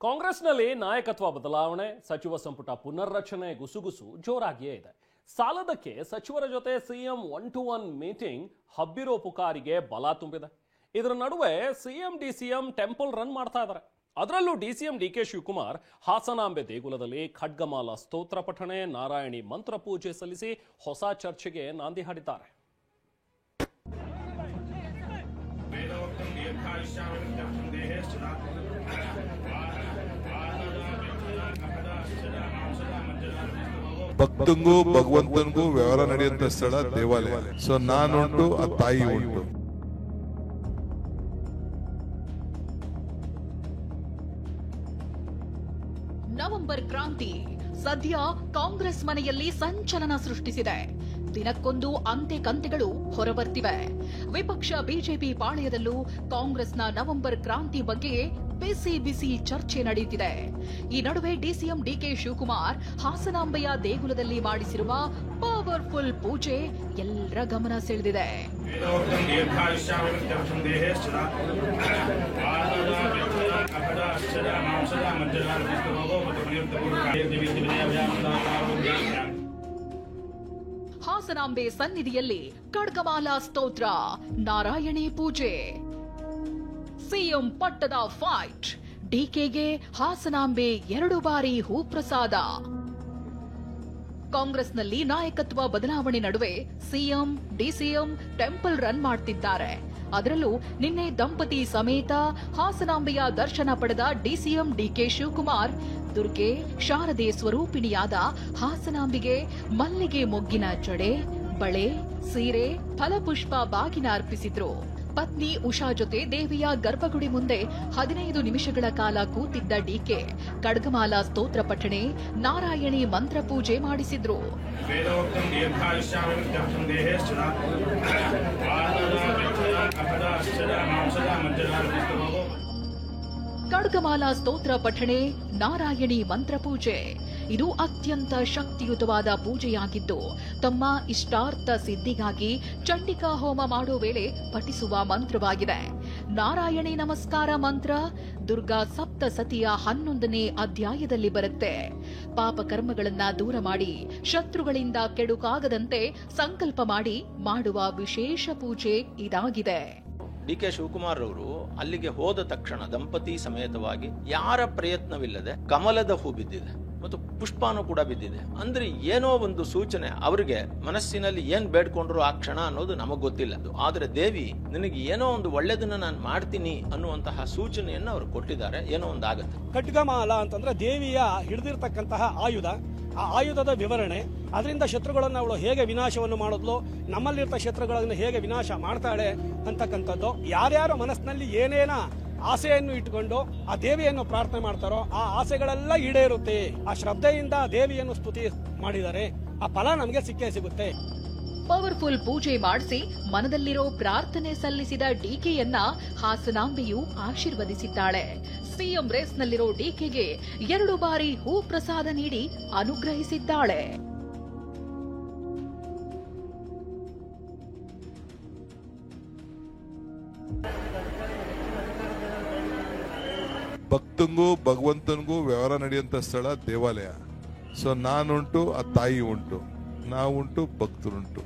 ಕಾಂಗ್ರೆಸ್ನಲ್ಲಿ ನಾಯಕತ್ವ ಬದಲಾವಣೆ, ಸಚಿವ ಸಂಪುಟ ಪುನರ್ರಚನೆ ಗುಸುಗುಸು ಜೋರಾಗಿಯೇ ಇದೆ. ಸಾಲದಕ್ಕೆ ಸಚಿವರ ಜೊತೆ ಸಿಎಂ 1-to-1 ಮೀಟಿಂಗ್ ಹಬ್ಬಿರೋ ಪುಕಾರಿಗೆ ಬಲ ತುಂಬಿದೆ. ಇದರ ನಡುವೆ ಸಿಎಂ ಡಿಸಿಎಂ ಟೆಂಪಲ್ ರನ್ ಮಾಡ್ತಾ ಇದ್ದಾರೆ. ಅದರಲ್ಲೂ ಡಿಸಿಎಂ ಡಿಕೆ ಶಿವಕುಮಾರ್ ಹಾಸನಾಂಬೆ ದೇಗುಲದಲ್ಲಿ ಖಡ್ಗಮಾಲ ಸ್ತೋತ್ರ ಪಠಣೆ, ನಾರಾಯಣಿ ಮಂತ್ರ ಪೂಜೆ ಸಲ್ಲಿಸಿ ಹೊಸ ಚರ್ಚೆಗೆ ನಾಂದಿ ಹಾಡಿದ್ದಾರೆ. ಭಕ್ತಂಗೂ ಭಗವಂತನಿಗೂ ವ್ಯವಹಾರ ನಡೆಯುವಂತ ಸ್ಥಳ ದೇವಾಲಯ. ಸೊ ನಾನುಂಟು, ಆ ತಾಯಿ ಉಂಟು. ನವೆಂಬರ್ ಕ್ರಾಂತಿ ಸದ್ಯ ಕಾಂಗ್ರೆಸ್ ಮನೆಯಲ್ಲಿ ಸಂಚಲನ ಸೃಷ್ಟಿಸಿದೆ. ದಿನಕ್ಕೊಂದು ಅಂತೆ ಕಂತೆಗಳು ಹೊರಬರ್ತಿವೆ. ವಿಪಕ್ಷ ಬಿಜೆಪಿ ಪಾಳೆಯದಲ್ಲೂ ಕಾಂಗ್ರೆಸ್ನ ನವೆಂಬರ್ ಕ್ರಾಂತಿ ಬಗ್ಗೆ ಬಿಸಿ ಬಿಸಿ ಚರ್ಚೆ ನಡೆಯುತ್ತಿದೆ. ಈ ನಡುವೆ ಡಿಸಿಎಂ ಡಿಕೆ ಶಿವಕುಮಾರ್ ಹಾಸನಾಂಬೆಯ ದೇಗುಲದಲ್ಲಿ ಮಾಡಿಸಿರುವ ಪವರ್ಫುಲ್ ಪೂಜೆ ಎಲ್ಲರ ಗಮನ ಸೆಳೆದಿದೆ. ಹಾಸನಾಂಬೆ ಸನ್ನಿಧಿಯಲ್ಲಿ ಖಡ್ಗಮಾಲಾ ಸ್ತೋತ್ರ, ನಾರಾಯಣಿ ಪೂಜೆ, ಸಿಎಂ ಪಟ್ಟದ ಫೈಟ್, ಡಿಕೆಗೆ ಹಾಸನಾಂಬೆ 2 ಬಾರಿ ಹೂಪ್ರಸಾದ. ಕಾಂಗ್ರೆಸ್ನಲ್ಲಿ ನಾಯಕತ್ವ ಬದಲಾವಣೆ ನಡುವೆ ಸಿಎಂ ಡಿಸಿಎಂ ಟೆಂಪಲ್ ರನ್ ಮಾಡ್ತಿದ್ದಾರೆ. ಅದರಲ್ಲೂ ನಿನ್ನೆ ದಂಪತಿ ಸಮೇತ ಹಾಸನಾಂಬೆಯ ದರ್ಶನ ಪಡೆದ ಡಿಸಿಎಂ ಡಿಕೆ ಶಿವಕುಮಾರ್ ದುರ್ಗೆ ಶಾರದೆ ಸ್ವರೂಪಿಣಿಯಾದ ಹಾಸನಾಂಬಿಗೆ ಮಲ್ಲಿಗೆ ಮೊಗ್ಗಿನ ಜಡೆ, ಬಳೆ, ಸೀರೆ, ಫಲಪುಷ್ಪ ಬಾಗಿನ ಅರ್ಪಿಸಿದ್ರು. ಪತ್ನಿ ಉಷಾ ಜೊತೆ ದೇವಿಯ ಗರ್ಭಗುಡಿ ಮುಂದೆ 15 ನಿಮಿಷಗಳ ಕಾಲ ಕೂತಿದ್ದ ಡಿಕೆ ಖಡ್ಗಮಾಲಾ ಸ್ತೋತ್ರ ಪಠಣೆ, ನಾರಾಯಣಿ ಮಂತ್ರ ಪೂಜೆ ಮಾಡಿಸಿದ್ರು. ಖಡ್ಗಮಾಲಾ ಸ್ತೋತ್ರ ಪಠಣೆ, ನಾರಾಯಣಿ ಮಂತ್ರ ಪೂಜೆ ಇದು ಅತ್ಯಂತ ಶಕ್ತಿಯುತವಾದ ಪೂಜೆಯಾಗಿದ್ದು, ತಮ್ಮ ಇಷ್ಟಾರ್ಥ ಸಿದ್ಧಿಗಾಗಿ ಚಂಡಿಕಾ ಹೋಮ ಮಾಡೋ ವೇಳೆ ಪಠಿಸುವ ಮಂತ್ರವಾಗಿದೆ. ನಾರಾಯಣಿ ನಮಸ್ಕಾರ ಮಂತ್ರ ದುರ್ಗಾ ಸಪ್ತಸತಿಯ 11ನೇ ಅಧ್ಯಾಯದಲ್ಲಿ ಬರುತ್ತೆ. ಪಾಪ ಕರ್ಮಗಳನ್ನ ದೂರ ಮಾಡಿ ಶತ್ರುಗಳಿಂದ ಕೆಡುಕಾಗದಂತೆ ಸಂಕಲ್ಪ ಮಾಡಿ ಮಾಡುವ ವಿಶೇಷ ಪೂಜೆ ಇದಾಗಿದೆ. ಡಿಕೆ ಶಿವಕುಮಾರ್ ಅವರು ಅಲ್ಲಿಗೆ ಹೋದ ತಕ್ಷಣ ದಂಪತಿ ಸಮೇತವಾಗಿ ಯಾರ ಪ್ರಯತ್ನವಿಲ್ಲದೆ ಕಮಲದ ಹೂ ಬಿದ್ದಿದೆ ಮತ್ತು ಪುಷ್ಪನೂ ಕೂಡ ಬಿದ್ದಿದೆ. ಅಂದ್ರೆ ಏನೋ ಒಂದು ಸೂಚನೆ, ಅವರಿಗೆ ಮನಸ್ಸಿನಲ್ಲಿ ಏನ್ ಬೇಡ್ಕೊಂಡ್ರು ಆ ಕ್ಷಣ ಅನ್ನೋದು ನಮಗ್ ಗೊತ್ತಿಲ್ಲ. ಆದ್ರೆ ದೇವಿ ನಿನಗೆ ಏನೋ ಒಂದು ಒಳ್ಳೆದನ್ನ ನಾನು ಮಾಡ್ತೀನಿ ಅನ್ನುವಂತಹ ಸೂಚನೆಯನ್ನು ಅವರು ಕೊಟ್ಟಿದ್ದಾರೆ. ಏನೋ ಒಂದು ಆಗತ್ತೆ. ಖಡ್ಗಮಾಲ ಅಂತಂದ್ರೆ ದೇವಿಯ ಹಿಡಿದಿರ್ತಕ್ಕಂತಹ ಆಯುಧ, ಆ ಆಯುಧದ ವಿವರಣೆ, ಅದರಿಂದ ಶತ್ರುಗಳನ್ನು ಅವಳು ಹೇಗೆ ವಿನಾಶವನ್ನು ಮಾಡಿದ್ಲು, ನಮ್ಮಲ್ಲಿರ್ತ ಶತ್ರುಗಳನ್ನು ಹೇಗೆ ವಿನಾಶ ಮಾಡ್ತಾಳೆ ಅಂತಕ್ಕಂಥದ್ದು. ಯಾರ್ಯಾರ ಮನಸ್ಸಿನಲ್ಲಿ ಏನೇನ ಆಸೆಯನ್ನು ಇಟ್ಟುಕೊಂಡು ಆ ದೇವಿಯನ್ನು ಪ್ರಾರ್ಥನೆ ಮಾಡ್ತಾರೋ ಆ ಆಸೆಗಳೆಲ್ಲ ಈಡೇರುತ್ತೆ. ಆ ಶ್ರದ್ಧೆಯಿಂದ ದೇವಿಯನ್ನು ಸ್ತುತಿ ಮಾಡಿದರೆ ಆ ಫಲ ನಮಗೆ ಸಿಕ್ಕೇ ಸಿಗುತ್ತೆ. ಪವರ್ಫುಲ್ ಪೂಜೆ ಮಾಡಿಸಿ ಮನದಲ್ಲಿರೋ ಪ್ರಾರ್ಥನೆ ಸಲ್ಲಿಸಿದ ಡಿಕೆಯನ್ನ ಹಾಸನಾಂಬೆಯು ಆಶೀರ್ವದಿಸಿದ್ದಾಳೆ. ಸಿಎಂ ರೇಸ್ನಲ್ಲಿರೋ ಡಿಕೆಗೆ 2 ಬಾರಿ ಹೂ ಪ್ರಸಾದ ನೀಡಿ ಅನುಗ್ರಹಿಸಿದ್ದಾಳೆ. ಭಕ್ತಂಗೂ ಭಗವಂತನಿಗೂ ವ್ಯವಹಾರ ನಡೆಯುವಂತ ಸ್ಥಳ ದೇವಾಲಯ. ಸೊ ನಾನುಂಟು, ಆ ತಾಯಿ ಉಂಟು, ನಾವುಂಟು, ಭಕ್ತರುಂಟು.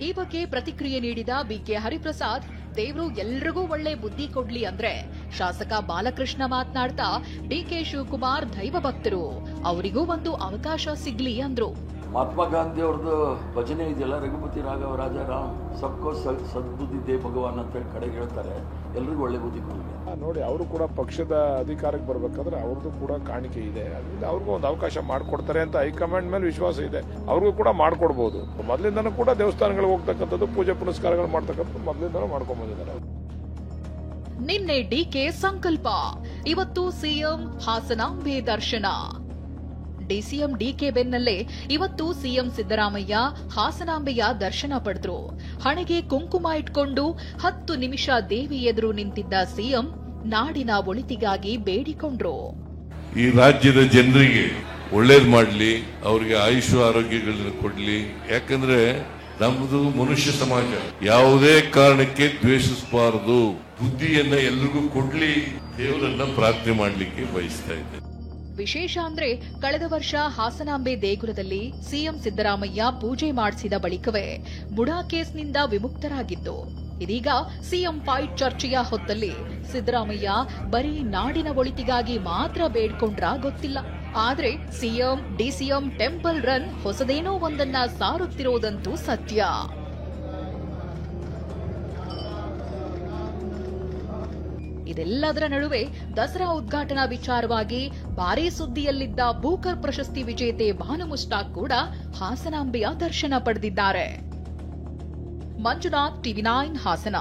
ಈ ಬಗ್ಗೆ ಪ್ರತಿಕ್ರಿಯೆ ನೀಡಿದ ಬಿಕೆ ಹರಿಪ್ರಸಾದ್, ದೇವರು ಎಲ್ರಿಗೂ ಒಳ್ಳೆ ಬುದ್ಧಿ ಕೊಡ್ಲಿ ಅಂದ್ರೆ ಶಾಸಕ ಬಾಲಕೃಷ್ಣ ಮಾತನಾಡ್ತಾ ಡಿಕೆ ಶಿವಕುಮಾರ್ ದೈವ ಭಕ್ತರು, ಅವರಿಗೂ ಒಂದು ಅವಕಾಶ ಸಿಗ್ಲಿ ಅಂದ್ರು. ಮಹಾತ್ಮ ಗಾಂಧಿ ಅವ್ರದ್ದು ಭಜನೆ ಇದೆಯಲ್ಲ, ರಘುಪತಿ ರಾಘವ ರಾಜ ರಾಮ್ ಸಬ್ಕೋ ಸದ್ಬುದ್ಧಿ ದೇ ಭಗವಾನ್ ಅಂತ ಹೇಳಿ ಕಡೆಗೆ ಹೇಳ್ತಾರೆ. ಎಲ್ರಿಗೂ ಒಳ್ಳೆ ಬುದ್ಧಿ ಕೊಡಲಿ. ನೋಡಿ, ಅವರು ಕೂಡ ಪಕ್ಷದ ಅಧಿಕಾರಕ್ಕೆ ಬರ್ಬೇಕಾದ್ರೆ ಅವ್ರದ್ದು ಕೂಡ ಕಾಣಿಕೆ ಇದೆ. ಅದರಿಂದ ಅವ್ರಿಗೂ ಒಂದು ಅವಕಾಶ ಮಾಡಿಕೊಡ್ತಾರೆ ಅಂತ ಹೈಕಮಾಂಡ್ ಮೇಲೆ ವಿಶ್ವಾಸ ಇದೆ. ಅವ್ರಿಗೂ ಕೂಡ ಮಾಡ್ಕೊಡ್ಬಹುದು. ಮೊದಲಿಂದನೂ ಕೂಡ ದೇವಸ್ಥಾನಗಳಿಗೆ ಹೋಗ್ತಕ್ಕಂಥದ್ದು, ಪೂಜೆ ಪುನಸ್ಕಾರಗಳು ಮಾಡ್ತಕ್ಕಂಥದ್ದು ಮೊದಲಿಂದನೂ ಮಾಡ್ಕೊಂಡ್ ಬಂದಿದ್ದಾರೆ. ನಿನ್ನೆ ಡಿಕೆ ಸಂಕಲ್ಪ, ಇವತ್ತು ಸಿಎಂ ಹಾಸನಾಂಬೆ ದರ್ಶನ. ಡಿಸಿಎಂ ಡಿಕೆ ಬೆನ್ನಲ್ಲೇ ಇವತ್ತು ಸಿಎಂ ಸಿದ್ದರಾಮಯ್ಯ ಹಾಸನಾಂಬೆಯ ದರ್ಶನ ಪಡೆದ್ರು. ಹಣೆಗೆ ಕುಂಕುಮ ಇಟ್ಕೊಂಡು 10 ನಿಮಿಷ ದೇವಿ ಎದುರು ನಿಂತಿದ್ದ ಸಿಎಂ ನಾಡಿನ ಒಳಿತಿಗಾಗಿ ಬೇಡಿಕೊಂಡ್ರು. ಈ ರಾಜ್ಯದ ಜನರಿಗೆ ಒಳ್ಳೇದು ಮಾಡಲಿ, ಅವರಿಗೆ ಆಯುಷ್ ಆರೋಗ್ಯಗಳನ್ನ ಕೊಡ್ಲಿ. ಯಾಕಂದ್ರೆ ನಮ್ದು ಮನುಷ್ಯ ಸಮಾಜ, ಯಾವುದೇ ಕಾರಣಕ್ಕೆ ದ್ವೇಷಿಸಬಾರದು. ಬುದ್ಧಿಯನ್ನ ಎಲ್ರಿಗೂ ಕೊಡ್ಲಿ, ದೇವರನ್ನ ಪ್ರಾರ್ಥನೆ ಮಾಡ್ಲಿಕ್ಕೆ ಬಯಸ್ತಾ ಇದ್ದೆ. ವಿಶೇಷ ಅಂದ್ರೆ ಕಳೆದ ವರ್ಷ ಹಾಸನಾಂಬೆ ದೇಗುಲದಲ್ಲಿ ಸಿಎಂ ಸಿದ್ದರಾಮಯ್ಯ ಪೂಜೆ ಮಾಡಿಸಿದ ಬಳಿಕವೇ ಬುಡಾ ಕೇಸ್ನಿಂದ ವಿಮುಕ್ತರಾಗಿದ್ದು, ಇದೀಗ ಸಿಎಂ ಫೈಟ್ ಚರ್ಚೆಯ ಹೊತ್ತಲ್ಲಿ ಸಿದ್ದರಾಮಯ್ಯ ಬರೀ ನಾಡಿನ ಒಳಿತಿಗಾಗಿ ಮಾತ್ರ ಬೇಡ್ಕೊಂಡ್ರಾ ಗೊತ್ತಿಲ್ಲ. ಆದ್ರೆ ಸಿಎಂ ಡಿಸಿಎಂ ಟೆಂಪಲ್ ರನ್ ಹೊಸದೇನೋ ಒಂದನ್ನ ಸಾರುತ್ತಿರೋದಂತೂ ಸತ್ಯ. ಇದೆಲ್ಲದರ ನಡುವೆ ದಸರಾ ಉದ್ಘಾಟನಾ ವಿಚಾರವಾಗಿ ಭಾರೀ ಸುದ್ದಿಯಲ್ಲಿದ್ದ ಬೂಕರ್ ಪ್ರಶಸ್ತಿ ವಿಜೇತೆ ಭಾನು ಮುಷ್ತಾಕ್ ಕೂಡ ಹಾಸನಾಂಬೆಯ ದರ್ಶನ ಪಡೆದಿದ್ದಾರೆ. ಮಂಜುನಾಥ್, TV9 ಹಾಸನ.